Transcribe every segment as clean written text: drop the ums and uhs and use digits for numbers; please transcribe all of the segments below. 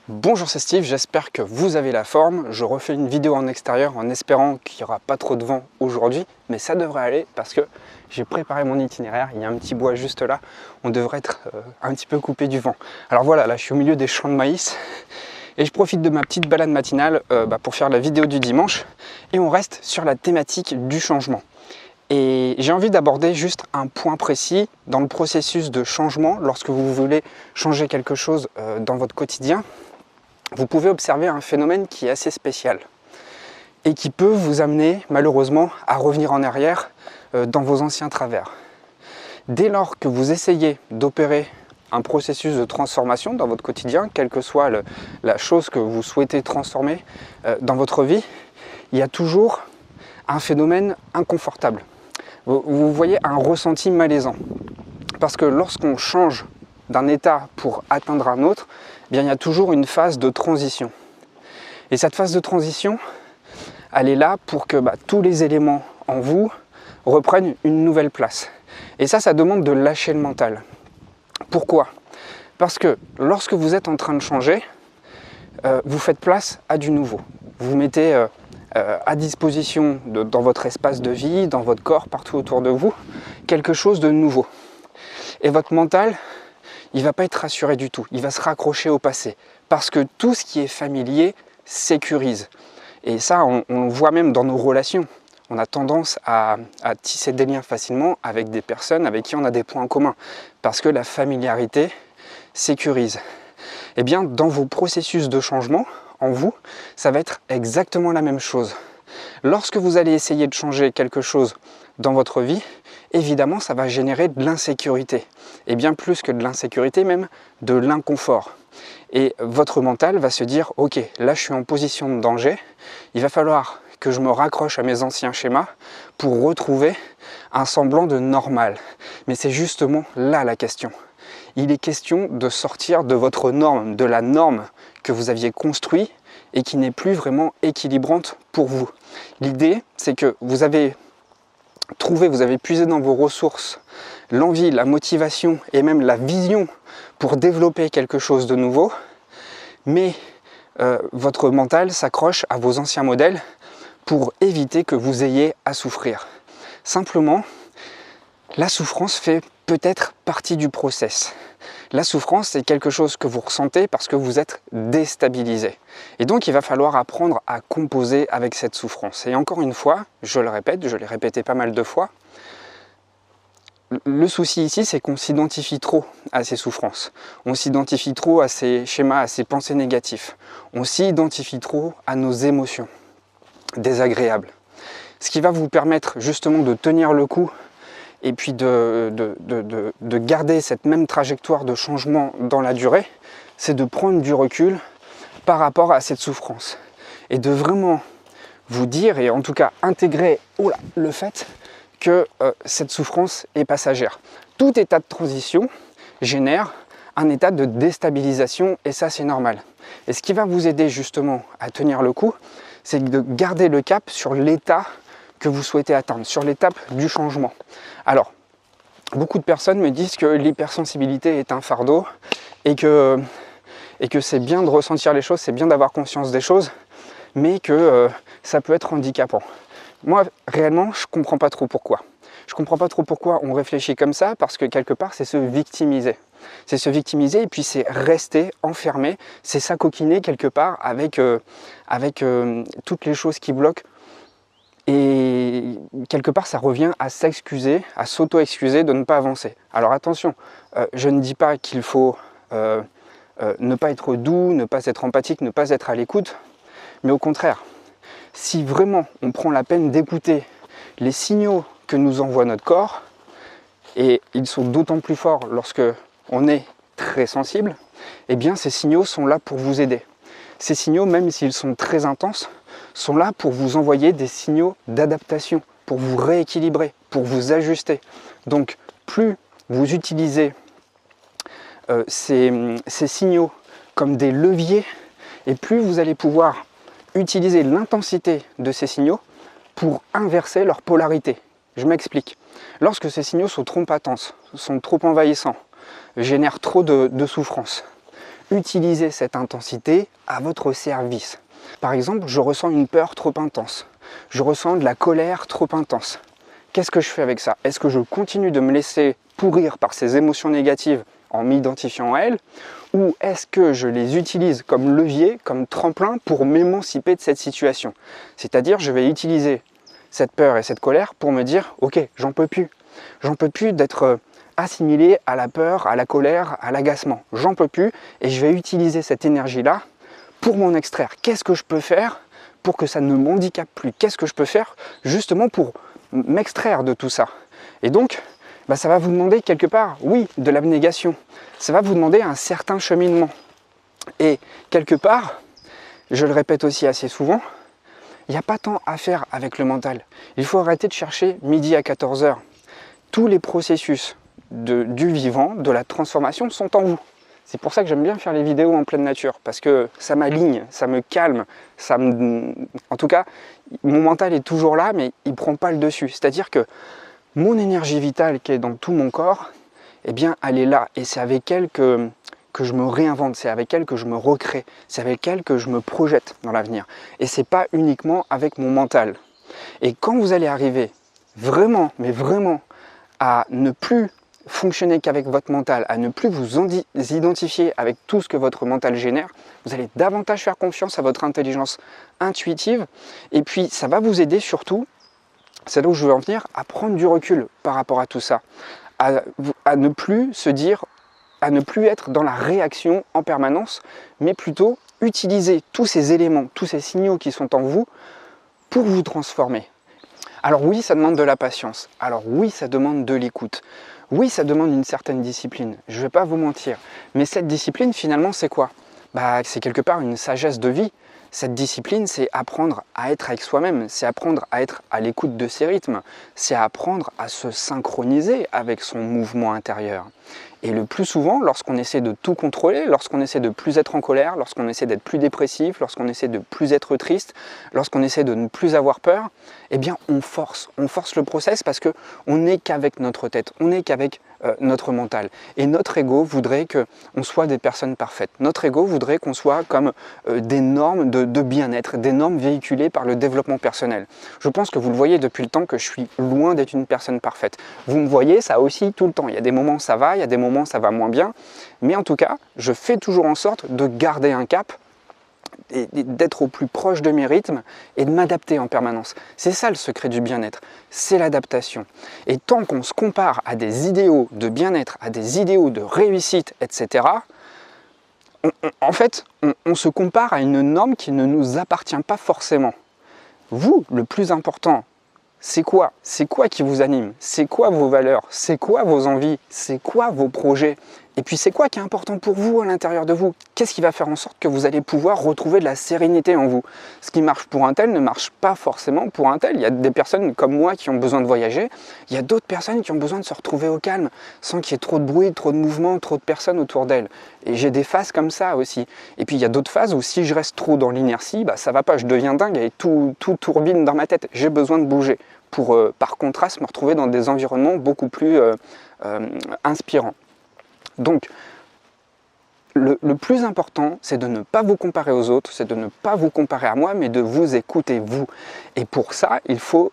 Bonjour, c'est Steve, j'espère que vous avez la forme. Je refais une vidéo en extérieur en espérant qu'il n'y aura pas trop de vent aujourd'hui, mais ça devrait aller parce que j'ai préparé mon itinéraire. Il y a un petit bois juste là, on devrait être un petit peu coupé du vent. Alors voilà, là je suis au milieu des champs de maïs et je profite de ma petite balade matinale pour faire la vidéo du dimanche et on reste sur la thématique du changement. Et j'ai envie d'aborder juste un point précis dans le processus de changement. Lorsque vous voulez changer quelque chose dans votre quotidien, vous pouvez observer un phénomène qui est assez spécial et qui peut vous amener malheureusement à revenir en arrière dans vos anciens travers. Dès lors que vous essayez d'opérer un processus de transformation dans votre quotidien, quelle que soit la chose que vous souhaitez transformer dans votre vie, il y a toujours un phénomène inconfortable. Vous voyez un ressenti malaisant. Parce que lorsqu'on change d'un état pour atteindre un autre, eh bien, il y a toujours une phase de transition. Et cette phase de transition, elle est là pour que tous les éléments en vous reprennent une nouvelle place. Et ça demande de lâcher le mental. Pourquoi ? Parce que lorsque vous êtes en train de changer, vous faites place à du nouveau. Vous mettez à disposition dans votre espace de vie, dans votre corps, partout autour de vous, quelque chose de nouveau. Et votre mental, il ne va pas être rassuré du tout, il va se raccrocher au passé. Parce que tout ce qui est familier sécurise. Et ça, on le voit même dans nos relations. On a tendance à tisser des liens facilement avec des personnes avec qui on a des points en commun. Parce que la familiarité sécurise. Eh bien, dans vos processus de changement, en vous, ça va être exactement la même chose. Lorsque vous allez essayer de changer quelque chose dans votre vie, évidemment, ça va générer de l'insécurité. Et bien plus que de l'insécurité, même de l'inconfort. Et votre mental va se dire, ok, là je suis en position de danger, il va falloir que je me raccroche à mes anciens schémas pour retrouver un semblant de normal. Mais c'est justement là la question. Il est question de sortir de votre norme, de la norme que vous aviez construite et qui n'est plus vraiment équilibrante pour vous. L'idée, c'est que vous avez trouvé, vous avez puisé dans vos ressources l'envie, la motivation et même la vision pour développer quelque chose de nouveau, mais votre mental s'accroche à vos anciens modèles pour éviter que vous ayez à souffrir. Simplement, la souffrance fait peut-être partie du process. La souffrance, c'est quelque chose que vous ressentez parce que vous êtes déstabilisé. Et donc, il va falloir apprendre à composer avec cette souffrance. Et encore une fois, je le répète, je l'ai répété pas mal de fois, le souci ici, c'est qu'on s'identifie trop à ces souffrances. On s'identifie trop à ces schémas, à ces pensées négatives. On s'identifie trop à nos émotions désagréables. Ce qui va vous permettre justement de tenir le coup et puis de garder cette même trajectoire de changement dans la durée, c'est de prendre du recul par rapport à cette souffrance. Et de vraiment vous dire, et en tout cas intégrer le fait que cette souffrance est passagère. Tout état de transition génère un état de déstabilisation et ça c'est normal. Et ce qui va vous aider justement à tenir le coup, c'est de garder le cap sur l'état que vous souhaitez atteindre, sur l'étape du changement. Alors, beaucoup de personnes me disent que l'hypersensibilité est un fardeau et que c'est bien de ressentir les choses, c'est bien d'avoir conscience des choses, mais que ça peut être handicapant. Moi, réellement, je ne comprends pas trop pourquoi. Je ne comprends pas trop pourquoi on réfléchit comme ça, parce que quelque part, c'est se victimiser. C'est se victimiser et puis c'est rester enfermé, c'est s'acoquiner quelque part avec toutes les choses qui bloquent. Et quelque part, ça revient à s'excuser, à s'auto-excuser de ne pas avancer. Alors attention, je ne dis pas qu'il faut ne pas être doux, ne pas être empathique, ne pas être à l'écoute, mais au contraire, si vraiment on prend la peine d'écouter les signaux que nous envoie notre corps, et ils sont d'autant plus forts lorsque on est très sensible, eh bien ces signaux sont là pour vous aider. Ces signaux, même s'ils sont très intenses, sont là pour vous envoyer des signaux d'adaptation, pour vous rééquilibrer, pour vous ajuster. Donc plus vous utilisez ces signaux comme des leviers, et plus vous allez pouvoir utiliser l'intensité de ces signaux pour inverser leur polarité. Je m'explique. Lorsque ces signaux sont trop intenses, sont trop envahissants, génèrent trop de souffrance, utilisez cette intensité à votre service. Par exemple, je ressens une peur trop intense, je ressens de la colère trop intense. Qu'est-ce que je fais avec ça? Est-ce que je continue de me laisser pourrir par ces émotions négatives en m'identifiant à elles, ou est-ce que je les utilise comme levier, comme tremplin pour m'émanciper de cette situation? C'est-à-dire, je vais utiliser cette peur et cette colère pour me dire « Ok, j'en peux plus d'être assimilé à la peur, à la colère, à l'agacement. J'en peux plus et je vais utiliser cette énergie-là pour m'en extraire. Qu'est-ce que je peux faire pour que ça ne m'handicape plus? Qu'est-ce que je peux faire justement pour m'extraire de tout ça ?» Et donc, ça va vous demander quelque part, oui, de l'abnégation. Ça va vous demander un certain cheminement. Et quelque part, je le répète aussi assez souvent, il n'y a pas tant à faire avec le mental. Il faut arrêter de chercher midi à 14 h. Tous les processus du vivant, de la transformation sont en vous. C'est pour ça que j'aime bien faire les vidéos en pleine nature, parce que ça m'aligne, ça me calme, en tout cas, mon mental est toujours là, mais il ne prend pas le dessus. C'est-à-dire que mon énergie vitale qui est dans tout mon corps, eh bien, elle est là, et c'est avec elle que je me réinvente, c'est avec elle que je me recrée, c'est avec elle que je me projette dans l'avenir. Et c'est pas uniquement avec mon mental. Et quand vous allez arriver vraiment, mais vraiment, à ne plus fonctionner qu'avec votre mental, à ne plus vous identifier avec tout ce que votre mental génère, vous allez davantage faire confiance à votre intelligence intuitive, et puis ça va vous aider surtout, c'est là où je veux en venir, à prendre du recul par rapport à tout ça, à ne plus se dire, à ne plus être dans la réaction en permanence, mais plutôt utiliser tous ces éléments, tous ces signaux qui sont en vous pour vous transformer. Alors oui, ça demande de la patience. Alors oui, ça demande de l'écoute. Oui, ça demande une certaine discipline. Je ne vais pas vous mentir. Mais cette discipline, finalement, c'est quoi? C'est quelque part une sagesse de vie. Cette discipline, c'est apprendre à être avec soi-même, c'est apprendre à être à l'écoute de ses rythmes, c'est apprendre à se synchroniser avec son mouvement intérieur. Et le plus souvent, lorsqu'on essaie de tout contrôler, lorsqu'on essaie de plus être en colère, lorsqu'on essaie d'être plus dépressif, lorsqu'on essaie de plus être triste, lorsqu'on essaie de ne plus avoir peur, eh bien on force le process parce qu'on n'est qu'avec notre tête, on n'est qu'avec notre mental. Et notre ego voudrait qu'on soit des personnes parfaites. Notre ego voudrait qu'on soit comme des normes de bien-être, des normes véhiculées par le développement personnel. Je pense que vous le voyez depuis le temps que je suis loin d'être une personne parfaite. Vous me voyez, ça aussi tout le temps. Il y a des moments ça va, il y a des moments ça va moins bien. Mais en tout cas, je fais toujours en sorte de garder un cap et d'être au plus proche de mes rythmes et de m'adapter en permanence. C'est ça le secret du bien-être, c'est l'adaptation. Et tant qu'on se compare à des idéaux de bien-être, à des idéaux de réussite, etc., on se compare à une norme qui ne nous appartient pas forcément. Vous, le plus important, c'est quoi? C'est quoi qui vous anime? C'est quoi vos valeurs? C'est quoi vos envies? C'est quoi vos projets? Et puis c'est quoi qui est important pour vous à l'intérieur de vous? Qu'est-ce qui va faire en sorte que vous allez pouvoir retrouver de la sérénité en vous? Ce qui marche pour un tel ne marche pas forcément pour un tel. Il y a des personnes comme moi qui ont besoin de voyager. Il y a d'autres personnes qui ont besoin de se retrouver au calme, sans qu'il y ait trop de bruit, trop de mouvement, trop de personnes autour d'elles. Et j'ai des phases comme ça aussi. Et puis il y a d'autres phases où si je reste trop dans l'inertie, ça va pas, je deviens dingue et tout tourbine dans ma tête. J'ai besoin de bouger pour, par contraste, me retrouver dans des environnements beaucoup plus inspirants. Donc, le plus important, c'est de ne pas vous comparer aux autres, c'est de ne pas vous comparer à moi, mais de vous écouter vous. Et pour ça, il faut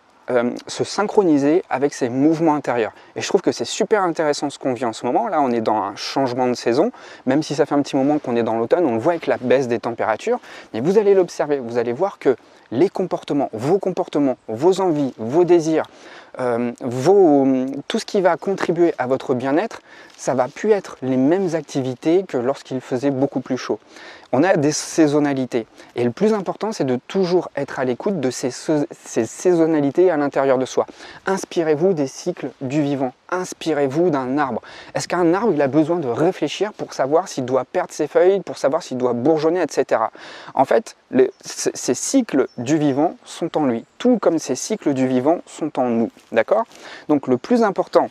se synchroniser avec ses mouvements intérieurs. Et je trouve que c'est super intéressant ce qu'on vit en ce moment. Là, on est dans un changement de saison, même si ça fait un petit moment qu'on est dans l'automne, on le voit avec la baisse des températures, mais vous allez l'observer, vous allez voir que les comportements, vos envies, vos désirs, tout ce qui va contribuer à votre bien-être, ça va plus être les mêmes activités que lorsqu'il faisait beaucoup plus chaud. On a des saisonnalités et le plus important, c'est de toujours être à l'écoute de ces saisonnalités à l'intérieur de soi. Inspirez-vous des cycles du vivant, inspirez-vous d'un arbre. Est-ce qu'un arbre il a besoin de réfléchir pour savoir s'il doit perdre ses feuilles, pour savoir s'il doit bourgeonner, etc. En fait, ces cycles du vivant sont en lui, tout comme ces cycles du vivant sont en nous. D'accord? Donc le plus important,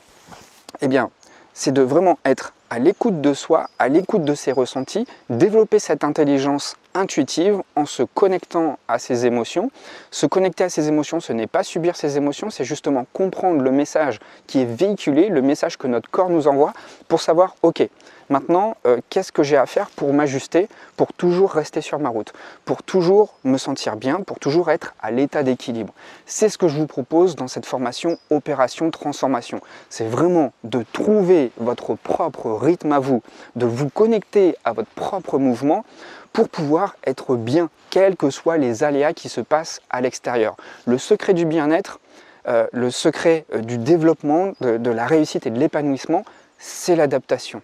eh bien, c'est de vraiment être à l'écoute de soi, à l'écoute de ses ressentis, développer cette intelligence intuitive en se connectant à ses émotions. Se connecter à ses émotions, ce n'est pas subir ses émotions, c'est justement comprendre le message qui est véhiculé, le message que notre corps nous envoie pour savoir, ok, Maintenant, qu'est-ce que j'ai à faire pour m'ajuster, pour toujours rester sur ma route, pour toujours me sentir bien, pour toujours être à l'état d'équilibre? C'est ce que je vous propose dans cette formation Opération Transformation. C'est vraiment de trouver votre propre rythme à vous, de vous connecter à votre propre mouvement pour pouvoir être bien, quels que soient les aléas qui se passent à l'extérieur. Le secret du bien-être, le secret du développement, de la réussite et de l'épanouissement, c'est l'adaptation.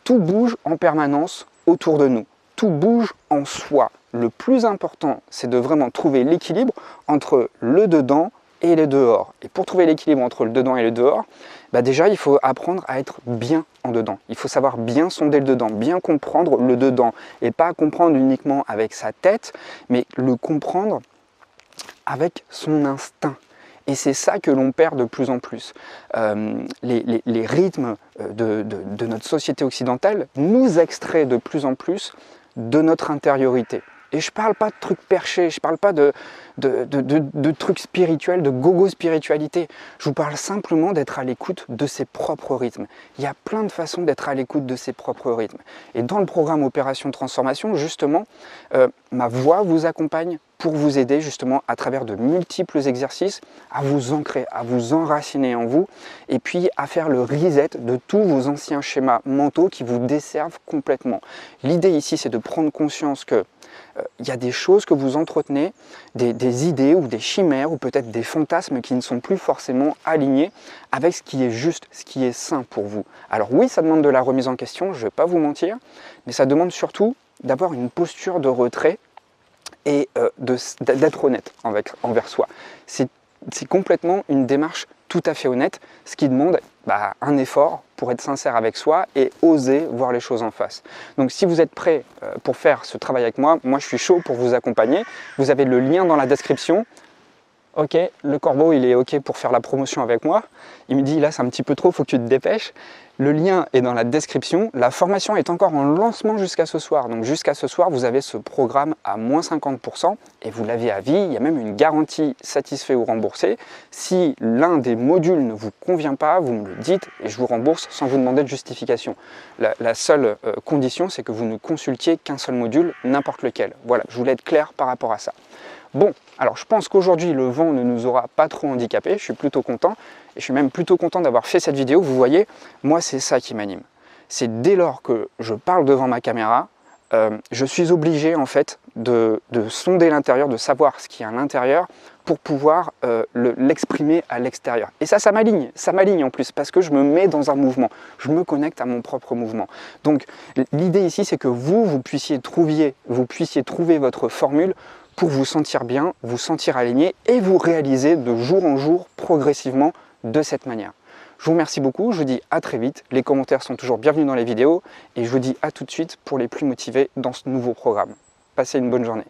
Tout bouge en permanence autour de nous, tout bouge en soi. Le plus important, c'est de vraiment trouver l'équilibre entre le dedans et le dehors. Et pour trouver l'équilibre entre le dedans et le dehors, déjà il faut apprendre à être bien en dedans. Il faut savoir bien sonder le dedans, bien comprendre le dedans. Et pas comprendre uniquement avec sa tête, mais le comprendre avec son instinct. Et c'est ça que l'on perd de plus en plus. Les rythmes de notre société occidentale nous extraient de plus en plus de notre intériorité. Et je ne parle pas de trucs perchés, je ne parle pas de trucs spirituels, de gogo spiritualité. Je vous parle simplement d'être à l'écoute de ses propres rythmes. Il y a plein de façons d'être à l'écoute de ses propres rythmes. Et dans le programme Opération Transformation, justement, ma voix vous accompagne pour vous aider justement à travers de multiples exercices à vous ancrer, à vous enraciner en vous et puis à faire le reset de tous vos anciens schémas mentaux qui vous desservent complètement. L'idée ici, c'est de prendre conscience que il y a des choses que vous entretenez, des idées ou des chimères ou peut-être des fantasmes qui ne sont plus forcément alignés avec ce qui est juste, ce qui est sain pour vous. Alors oui, ça demande de la remise en question, je ne vais pas vous mentir, mais ça demande surtout d'avoir une posture de retrait et d'être honnête envers soi. C'est complètement une démarche tout à fait honnête, ce qui demande un effort pour être sincère avec soi et oser voir les choses en face. Donc si vous êtes prêt pour faire ce travail avec moi, je suis chaud pour vous accompagner. Vous avez le lien dans la description. Ok, le corbeau il est ok pour faire la promotion avec moi. Il me dit là c'est un petit peu trop, il faut que tu te dépêches. Le lien est dans la description. La formation est encore en lancement jusqu'à ce soir. Donc jusqu'à ce soir, vous avez ce programme à moins 50% et vous l'avez à vie. Il y a même une garantie satisfait ou remboursé. Si l'un des modules ne vous convient pas, vous me le dites et je vous rembourse sans vous demander de justification. La seule condition, c'est que vous ne consultiez qu'un seul module, n'importe lequel. Voilà, je voulais être clair par rapport à ça. Bon, alors je pense qu'aujourd'hui le vent ne nous aura pas trop handicapé, je suis plutôt content et je suis même plutôt content d'avoir fait cette vidéo. Vous voyez, moi c'est ça qui m'anime. C'est dès lors que je parle devant ma caméra, je suis obligé en fait de sonder l'intérieur, de savoir ce qu'il y a à l'intérieur pour pouvoir l'exprimer à l'extérieur. Et ça m'aligne en plus parce que je me mets dans un mouvement, je me connecte à mon propre mouvement. Donc l'idée ici c'est que vous puissiez trouver votre formule pour vous sentir bien, vous sentir aligné et vous réaliser de jour en jour progressivement de cette manière. Je vous remercie beaucoup, je vous dis à très vite, les commentaires sont toujours bienvenus dans les vidéos et je vous dis à tout de suite pour les plus motivés dans ce nouveau programme. Passez une bonne journée.